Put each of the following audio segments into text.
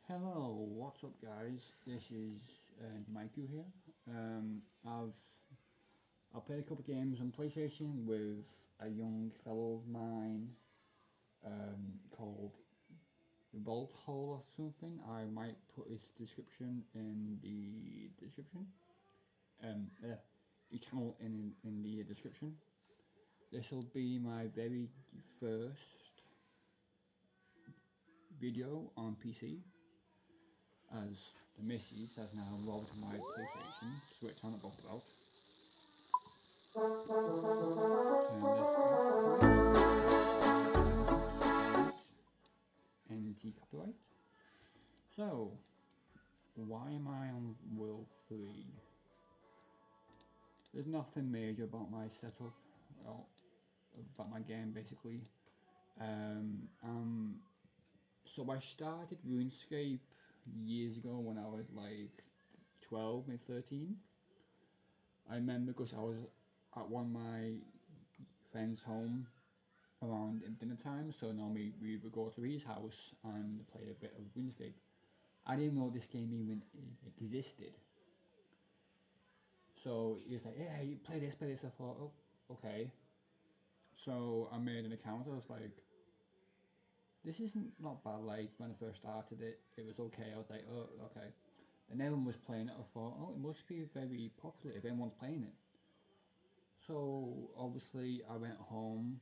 Hello, what's up guys? This is Maiku here. I've played a couple of games on PlayStation with a young fellow of mine called Bolt Hole or something. I might put his description in the description. His channel in the description. This will be my very first video on PC, as the missus has now robbed my PlayStation, which I'm not bothered about. NT copyright. So, why am I on World 3? There's nothing major about my setup, well, about my game basically. So I started Runescape years ago when I was like 12, maybe 13. I remember because I was at one of my friends' home around dinner time, so normally we would go to his house and play a bit of Runescape. I didn't know this game even existed. So he was like, yeah, you play this. I thought, oh, okay. So I made an account. I was like, this isn't not bad. Like when I first started it, it was okay. I was like, oh, okay. Then everyone was playing it. I thought, oh, it must be very popular if everyone's playing it. So obviously I went home,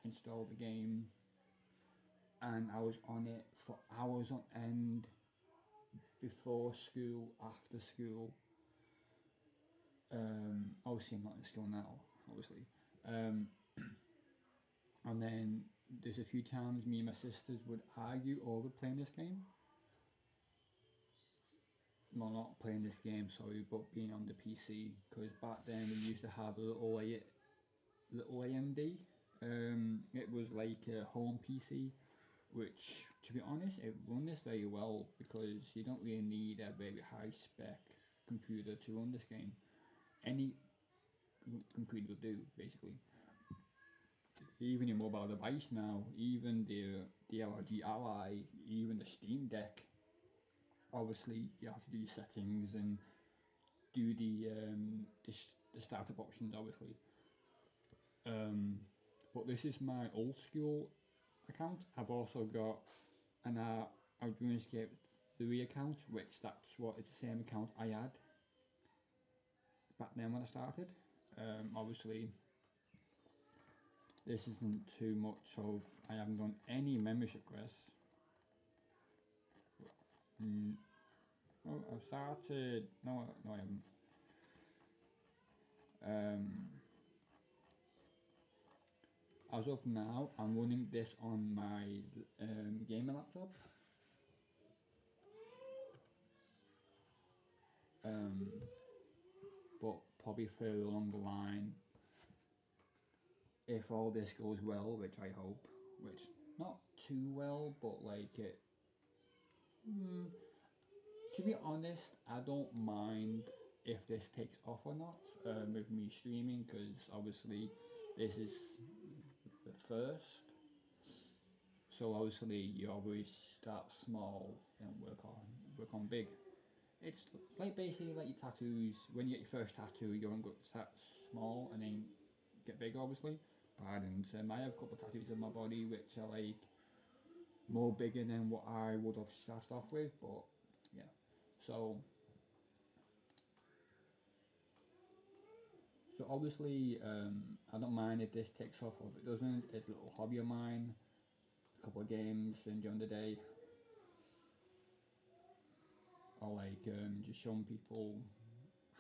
installed the game, and I was on it for hours on end, before school, after school. Obviously I'm not in school now, obviously. And then there's a few times me and my sisters would argue over playing this game. No, not playing this game, sorry, but being on the PC, because back then we used to have a little AMD. It was like a home PC, which, to be honest, it run this very well because you don't really need a very high spec computer to run this game. Any computer will do, basically. Even your mobile device now, even the LG Ally, even the Steam Deck. Obviously, you have to do your settings and do the startup options, obviously. But this is my old school account. I've also got an Runescape 3 account, which that's what it's the same account I had back then when I started. Obviously, this isn't too much of. I haven't done any membership quests. Oh, I've started. No, I haven't. As of now, I'm running this on my gaming laptop. But probably further along the line, if all this goes well, which I hope, which not too well, but like it. To be honest, I don't mind if this takes off or not with me streaming, because obviously this is the first. So obviously you always start small and work on big. It's like basically like your tattoos. When you get your first tattoo, you're going to start small and then get bigger, obviously. Pardon. I have a couple of tattoos on my body which are like more bigger than what I would have started off with, but yeah. So obviously, I don't mind if this takes off or if it doesn't. It's a little hobby of mine. A couple of games and during the day, or like just showing people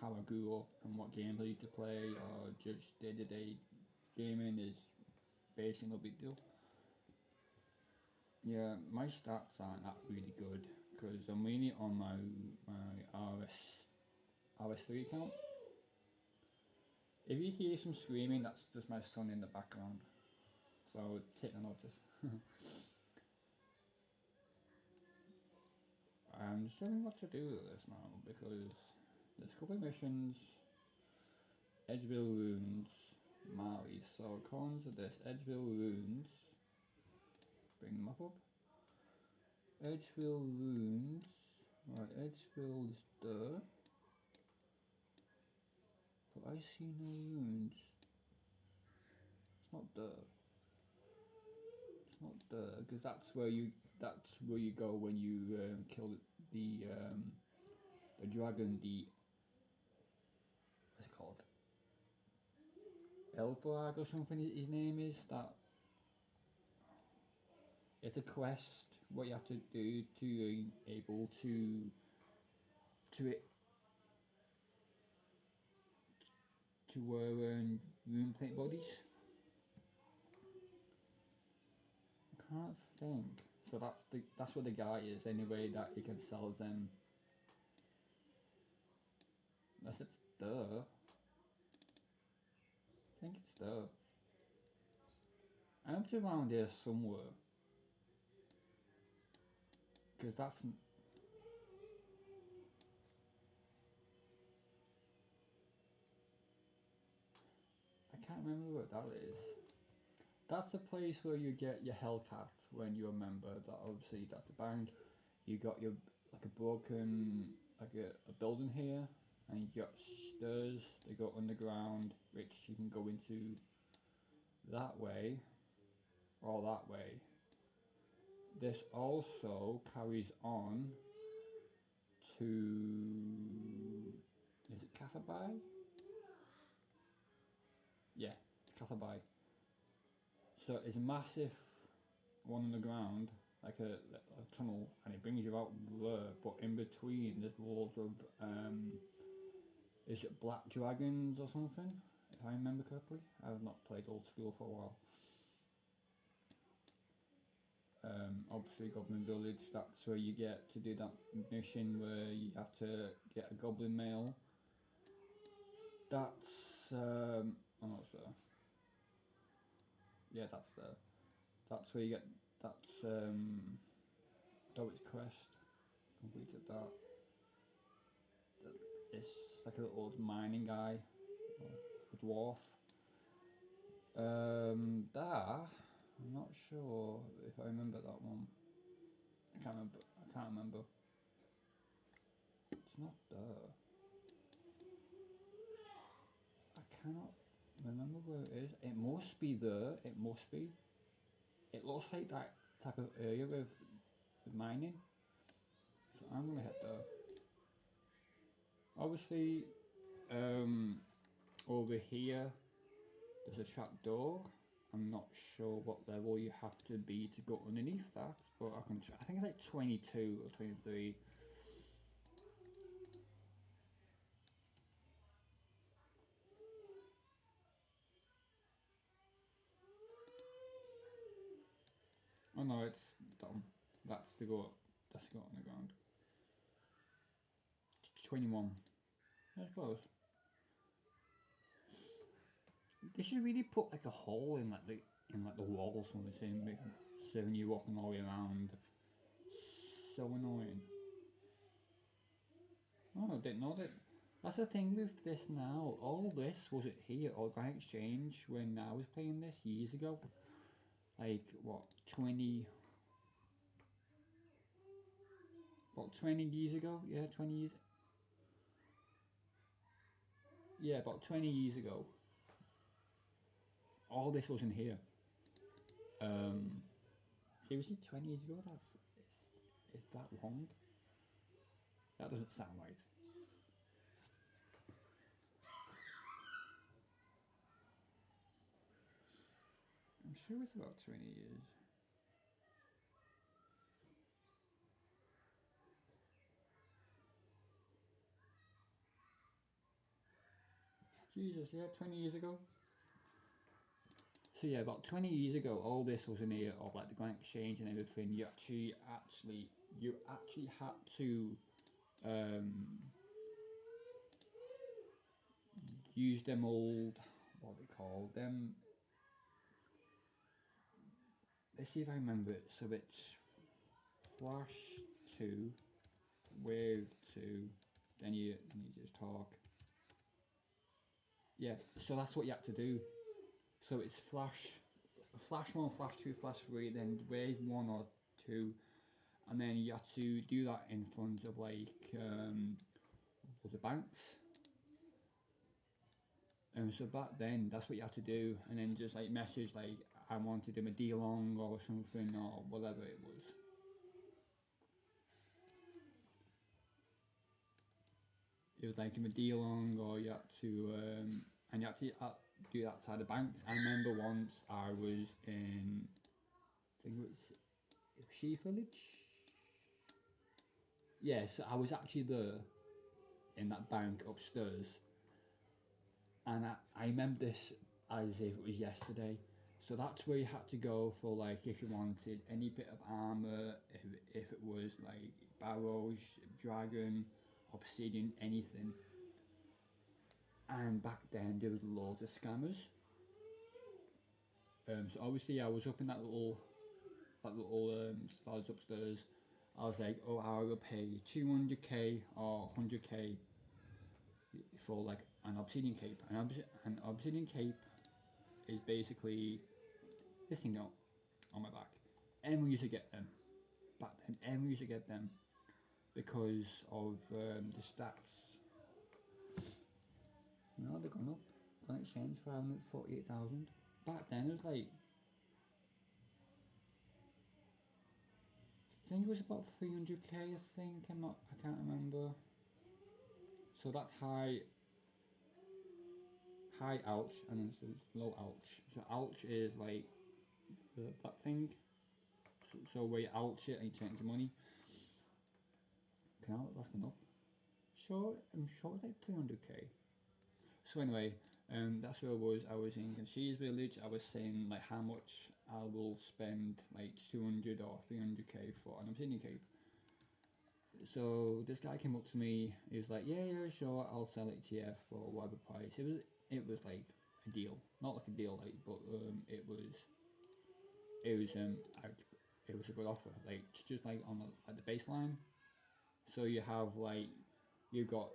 how I grew up and what games I used to play, or just day to day gaming is basically no big deal. Yeah, my stats aren't that really good because I'm really on my RS3 account. If you hear some screaming, that's just my son in the background, so take no notice. I'm just wondering what to do with this now because there's a couple of missions, Edgeville Runes, Mali. So according to this, Edgeville Runes, bring them up. Edgefield runes. Right, Edgefield's there. But I see no runes. It's not there. It's not there because that's where you go when you kill the dragon. What's it called? Elbrag or something. His name is that. It's a quest. What you have to do to be able to rune plate bodies. I can't think. So that's what the guy is anyway. That he can sell them. Unless it's there. I think it's there. I know it's around here somewhere. Because that's. I can't remember what that is. That's the place where you get your Hellcat when you're a member. That obviously that's the bank. You got your like a broken like a building here, and you got stairs that go underground, which you can go into that way or that way. This also carries on to, is it Cathabai? Yeah, Cathabai. So it's a massive one on the ground, like a tunnel, and it brings you out there. But in between, there's loads of is it black dragons or something? If I remember correctly, I have not played old school for a while. Obviously, Goblin Village. That's where you get to do that mission where you have to get a goblin mail. That's oh no, it's there. Yeah, that's there. That's where you get. That's Dowit's Quest. Completed that. It's like a little old mining guy, like a dwarf. That I'm not sure if I remember that one. I can't remember. I can't remember. It's not there. I cannot remember where it is. It must be there. It must be. It looks like that type of area with mining. So I'm gonna head there. Obviously, over here there's a trap door. I'm not sure what level you have to be to go underneath that, but I can. I think it's like 22 or 23. Oh no, it's done. That's to go. That's to go on the ground. 21. That's close. They should really put like a hole in the walls or something, so when you're walking all the way around. So annoying. Oh, I didn't know that. That's the thing with this now. All this wasn't here, Organic Exchange, when I was playing this years ago. Like, what, 20... About 20 years ago? Yeah, 20 years... Yeah, about 20 years ago. All this wasn't here. Seriously, 20 years ago? Is that long? That doesn't sound right. I'm sure it's about 20 years. Jesus, yeah, 20 years ago. So yeah, about 20 years ago, all this was in here, of like the Grand Exchange and everything. You actually had to use them old, what they call them. Let's see if I remember it. So it's flash 2, wave 2, then you just talk. Yeah, so that's what you had to do. So it's flash 1, flash 2, flash 3, then wave 1 or 2, and then you had to do that in front of like the banks. So back then, that's what you had to do, and then just like message like I wanted them a deal long or something or whatever it was. It was like a deal long, or you had to, and you had to do that outside the banks. I remember once I was in, I think it was Sheep Village. Yeah, so I was actually there in that bank upstairs, and I remember this as if it was yesterday. So that's where you had to go for like if you wanted any bit of armor, if it was like barrows, dragon, obsidian, anything. And back then there was loads of scammers. So obviously I was up in that little stars upstairs. I was like, oh, I will pay 200k or 100k for like an obsidian cape. An obsidian cape is basically this thing on my back. Everyone used to get them back then. Everyone used to get them because of the stats. No, they're gone up. Current exchange 548,000. Back then it was like, I think it was about 300k. I think I can't remember. So that's high ouch, and then there's low ouch. So ouch is like that thing. So where you ouch it and you turn it into money. That's gone up. Sure, I'm sure it's like 300k. So anyway, that's where I was. I was in She's Village. I was saying like how much I will spend, like 200 or 300k for an obsidian cape. So this guy came up to me. He was like, "Yeah, sure, I'll sell it to you for whatever price." It was like a deal, not like a deal, like, but it was it was a good offer. Like it's just like on the baseline. So you have like you got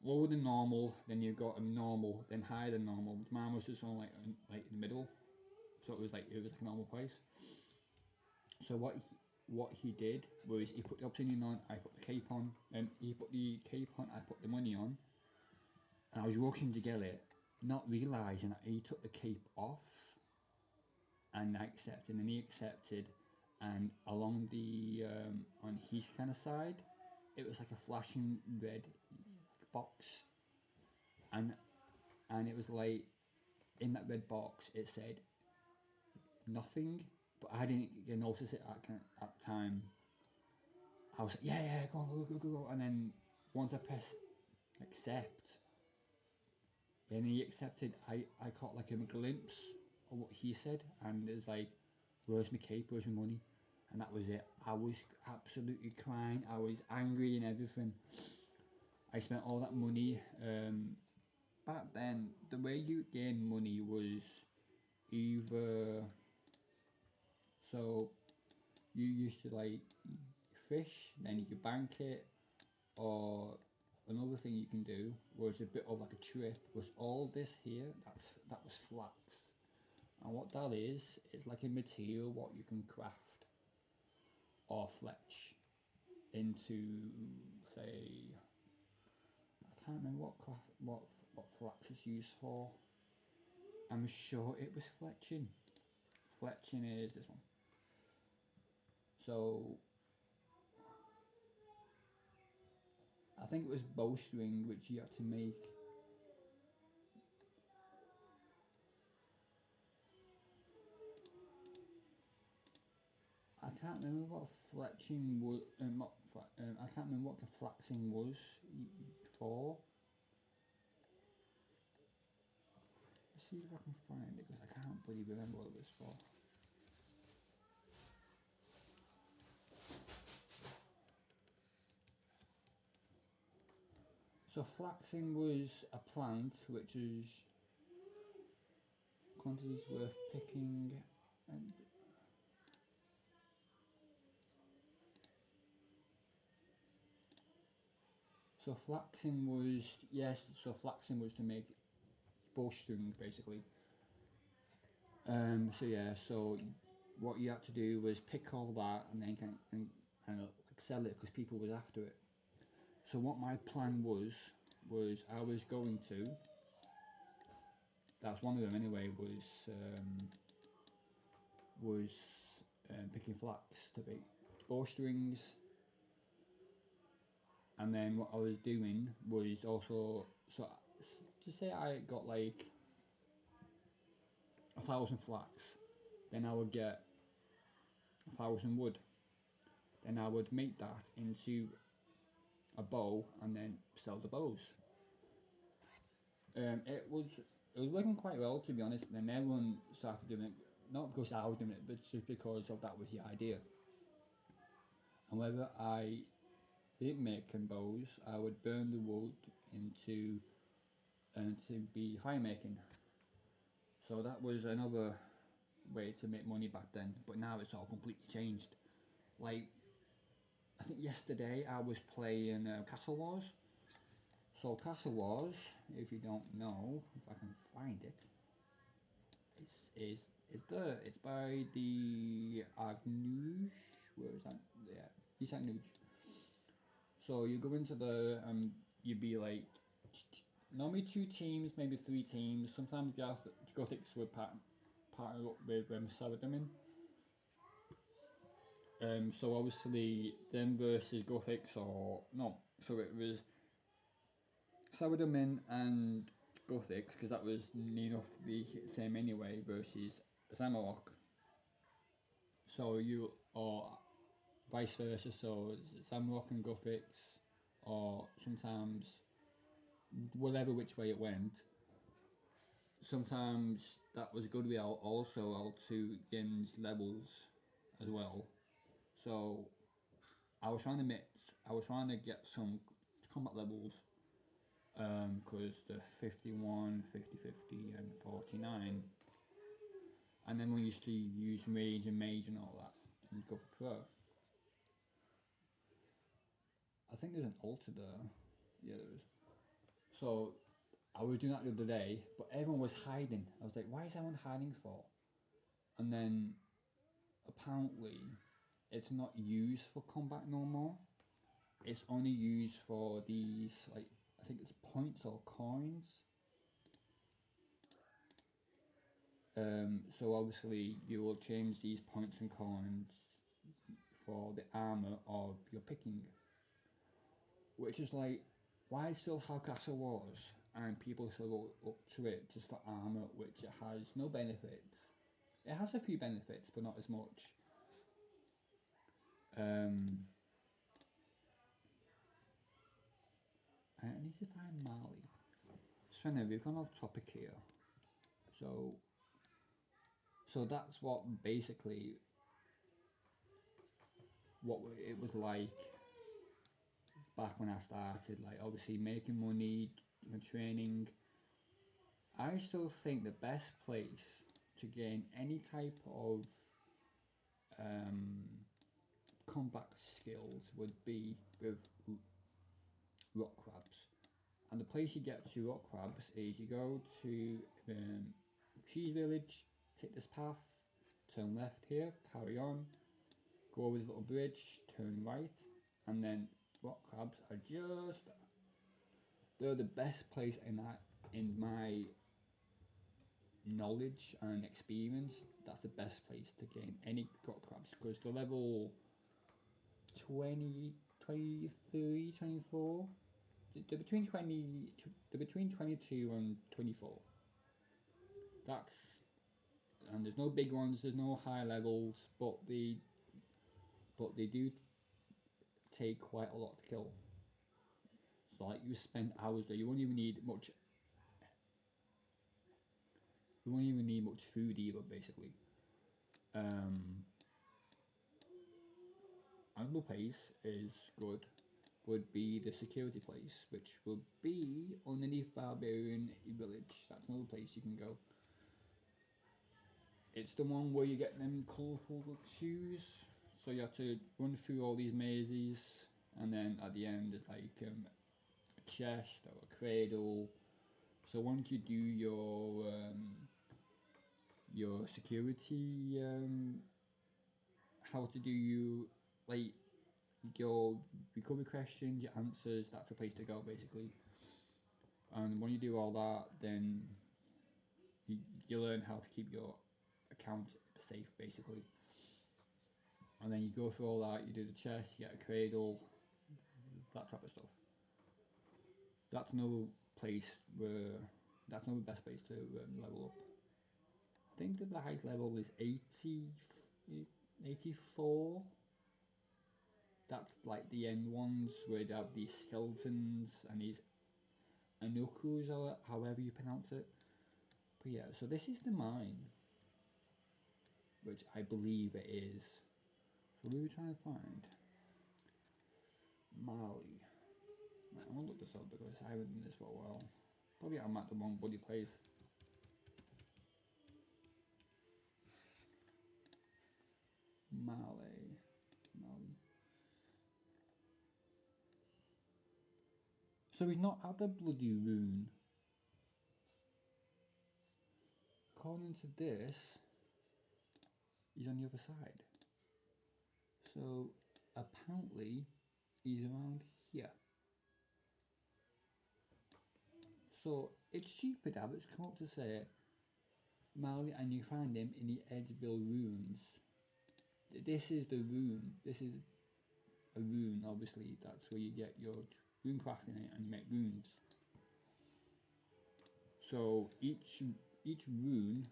lower than normal, then you've got a normal, then higher than normal. Mine was just on like in the middle, so it was like a normal price. So what he did was he put the obsidian on, I put the cape on, and he put the cape on, I put the money on, and I was rushing to get it, not realising that he took the cape off, and I accepted, and he accepted, and along the on his kind of side, it was like a flashing red box, and it was like in that red box it said nothing, but I didn't notice it at the time. I was like, yeah, go, and then once I pressed accept, and he accepted, I caught like a glimpse of what he said, and it was like, where's my cape, where's my money? And that was it. I was absolutely crying, I was angry and everything. I spent all that money. Back then, the way you gain money was either, so you used to like fish, then you could bank it, or another thing you can do was a bit of like a trip. Was all this here? That was flax, and what that is, it's like a material what you can craft or fletch into, say, I can't remember what flax is used for. I'm sure it was fletching. Fletching is this one. So I think it was bowstring which you had to make. I can't remember what fletching was. I can't remember what the flaxing was for. Let's see if I can find it, because I can't really remember what it was for. So flaxing was a plant which is quantities worth picking, and so flaxing was, yes, so flaxing was to make bowstring basically. So yeah, so what you had to do was pick all that and then and like sell it because people was after it. So what my plan was I was going to, that's one of them anyway, was picking flax to make bowstrings, and then what I was doing was also, so to say I got like 1,000 flax, then I would get 1,000 wood, then I would make that into a bow and then sell the bows. It was working quite well, to be honest. And then everyone started doing it, not because I was doing it, but just because of that was the idea. And whether I didn't make bows, I would burn the wood into to be fire making. So that was another way to make money back then. But now it's all completely changed. Like, I think yesterday I was playing Castle Wars. So Castle Wars, if you don't know, if I can find it, it's there. It's by the Agnuge. Where is that? Yeah, East Agnuge. So you go into the you'd be like normally 2 teams, maybe 3 teams. Sometimes Gothics would partner up with Saradomin. So obviously them versus Gothics, or no, so it was Saradomin and Gothics, because that was near enough the same anyway, versus Zamalok. So you, or vice versa, so Zamalok and Gothics, or sometimes whatever which way it went. Sometimes that was good. We also out to gain levels as well. So I was trying to get some combat levels, because the 51, 50, 50 and 49, and then we used to use rage and mage and all that and go for pro. I think there's an altar there. Yeah, there is. So I was doing that the other day, but everyone was hiding. I was like, why is everyone hiding for? And then apparently it's not used for combat no more. It's only used for these, like, I think it's points or coins. So obviously you will change these points and coins for the armor of your picking, which is like, why still have Castle Wars and people still go up to it just for armor, which it has no benefits. It has a few benefits, but not as much. I need to find Mali. So anyway, we've gone off topic here. So that's what basically what it was like back when I started. Like, obviously making money, training. I still think the best place to gain any type of combat skills would be with rock crabs. And the place you get to rock crabs is you go to Cheese Village, take this path, turn left here, carry on, go over this little bridge, turn right, and then rock crabs are just there. They're the best place in my knowledge and experience. That's the best place to gain any rock crabs, because they're level 20, 23, 24. They're between 22 and 24. That's, and there's no big ones, there's no high levels, but they do take quite a lot to kill. So like, you spend hours there. You won't even need much food either, basically. Another place is good would be the security place, which will be underneath Barbarian Village. That's another place you can go. It's the one where you get them colourful shoes, so you have to run through all these mazes, and then at the end there's like a chest or a cradle. So once you do your security how to do you like your recovery questions, your answers. That's the place to go basically. And when you do all that, then you learn how to keep your account safe basically. And then you go through all that. You do the chest, you get a cradle, that type of stuff. That's no place where that's no best place to level up. I think that the highest level is 84. That's like the end ones where they have these skeletons and these anukus, or however you pronounce it. But yeah, so this is the mine, which I believe it is. So we were trying to find Mali. Right, I'm gonna look this up because I haven't done this for a while. Probably I'm at the wrong bloody place. Mali. So he's not at the bloody rune. According to this, he's on the other side. So apparently he's around here. So it's stupid how it's come up to say Mali and you find him in the Edgeville runes. This is the rune. This is a rune, obviously. That's where you get your rune crafting it and you make runes. So each rune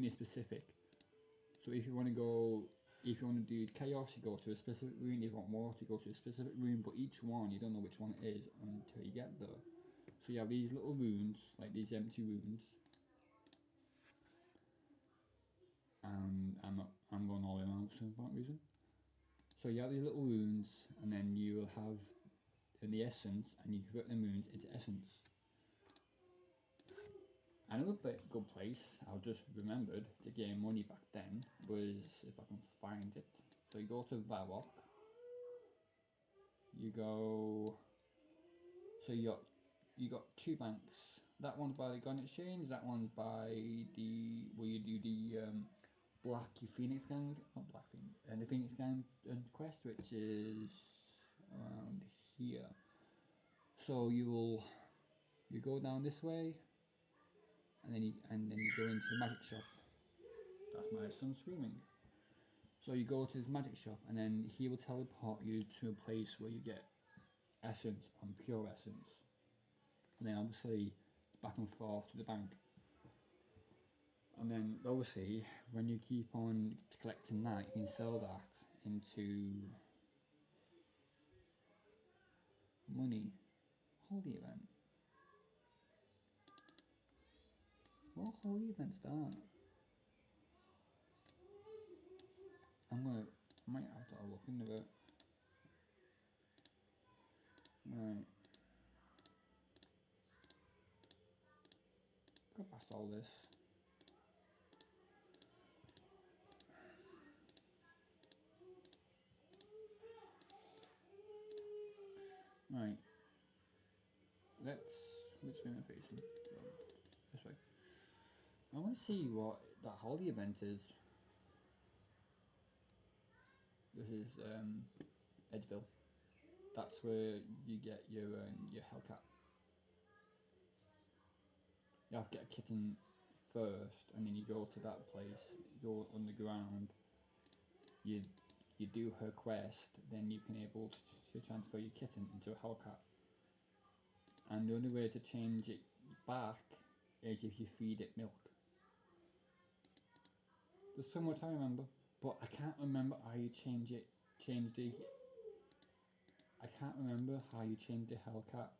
is specific. So if you want to do chaos, you go to a specific rune. If you want water, you go to a specific rune. But each one, you don't know which one it is until you get there. So you have these little runes, like these empty runes. And I'm going all the way around for that reason. So you have these little runes, and then you will have the essence, and you convert the runes into essence. Another good place I just remembered to gain money back then was, if I can find it. So you go to Varrock. You go. So you got two banks. That one's by the Gun Exchange. That one's by the where you do the Black Phoenix Gang, not Black Phoenix, the Phoenix Gang quest, which is around here. So you go down this way, and then you go into the magic shop. That's my son screaming. So you go to his magic shop, and then he will teleport you to a place where you get essence and pure essence, and then obviously back and forth to the bank. And then obviously when you keep on collecting that, you can sell that into money. Holy event. What holy event's that? I might have to look into it. Right. Go past all this. Right. Which way am I facing? This way. I want to see what that holy event is. This is Edgeville. That's where you get your Hellcat. You have to get a kitten first, and then you go to that place. You go underground. You do her quest, then you can able to transfer your kitten into a Hellcat. And the only way to change it back is if you feed it milk. There's so much I remember, but I can't remember how you change it. I can't remember how you change the Hellcat.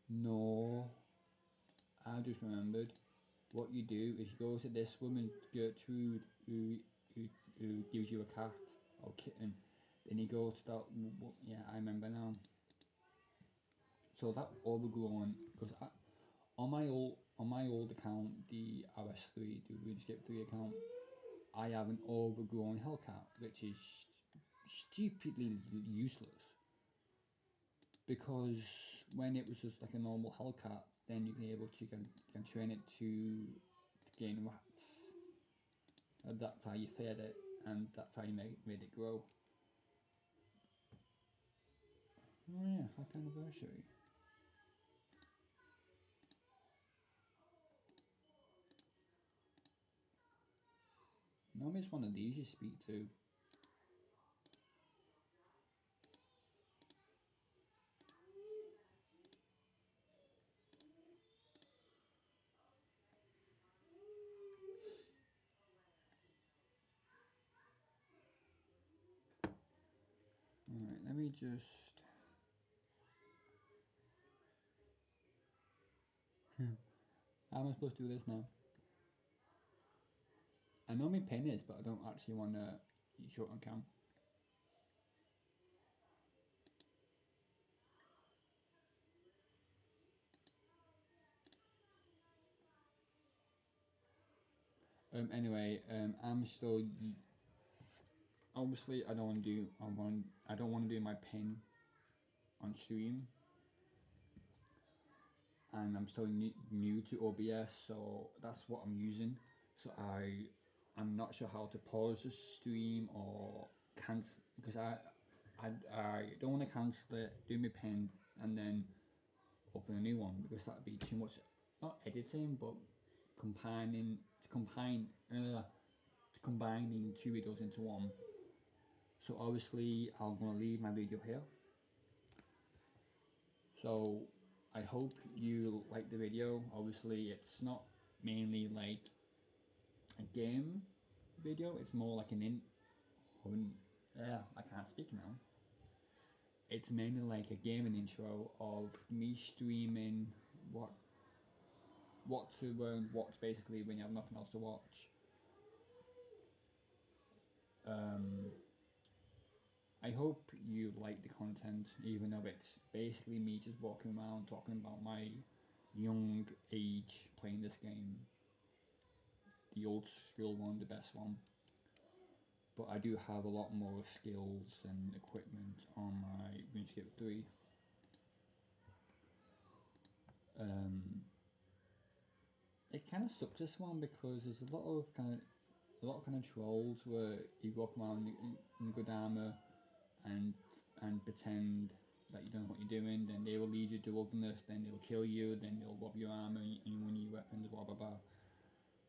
No, I just remembered. What you do is you go to this woman Gertrude who gives you a cat or kitten. Then you go to that. Yeah, I remember now. So that overgrown, because on my old account, the RS3, the Runescape 3 account, I have an overgrown Hellcat, which is stupidly useless. Because when it was just like a normal Hellcat, then you can can train it to gain rats. And that's how you fed it, and that's how you made it grow. Oh yeah, happy anniversary. Normally it's one of these you speak to. Alright, let me just... How am I supposed to do this now? I know my pin is, but I don't actually want to show it on cam. Anyway, I'm still... Obviously, I don't want to do... I don't want to do my pin on stream. And I'm still new to OBS, so that's what I'm using. So I'm not sure how to pause the stream or cancel, because I don't want to cancel it, do my pin, and then open a new one, because that'd be too much, not editing, but combining two videos into one. So obviously I'm gonna leave my video here. So I hope you like the video. Obviously it's not mainly like a game video, it's more like I can't speak now. It's mainly like a gaming intro of me streaming what to watch basically when you have nothing else to watch. I hope you like the content, even though it's basically me just walking around talking about my young age playing this game. The old school one, the best one. But I do have a lot more skills and equipment on my Runescape 3. It kind of sucks, this one, because there's a lot of kind of trolls where you walk around in good armor and pretend that you don't know what you're doing. Then they will lead you to wilderness. Then they'll kill you. Then they'll rob your armor and one of your weapons. Blah blah blah.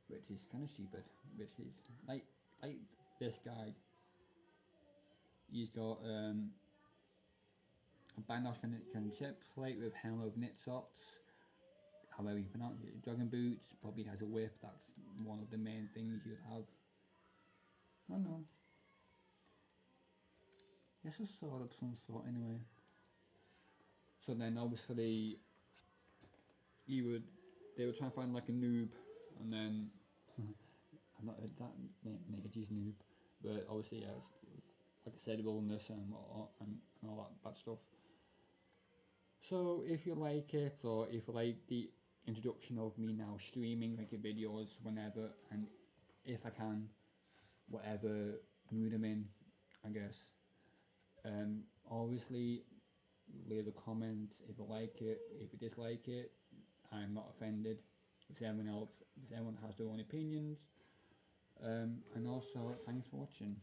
Which is kind of stupid. Which is like this guy. He's got a bandage can chip plate with helm of knit socks. However you pronounce it, dragon boots, probably has a whip, that's one of the main things you'd have. I don't know. It's a sword of some sort anyway. So then obviously they would try and find like a noob, and then I've not heard that Nage's noob, but obviously yeah, like I said, wilderness and all that bad stuff. So if you like it, or if you like the introduction of me now streaming, making videos whenever and if I can, whatever mood I'm in, I guess. Obviously leave a comment if you like it, if you dislike it. I'm not offended, because everyone has their own opinions. And also thanks for watching.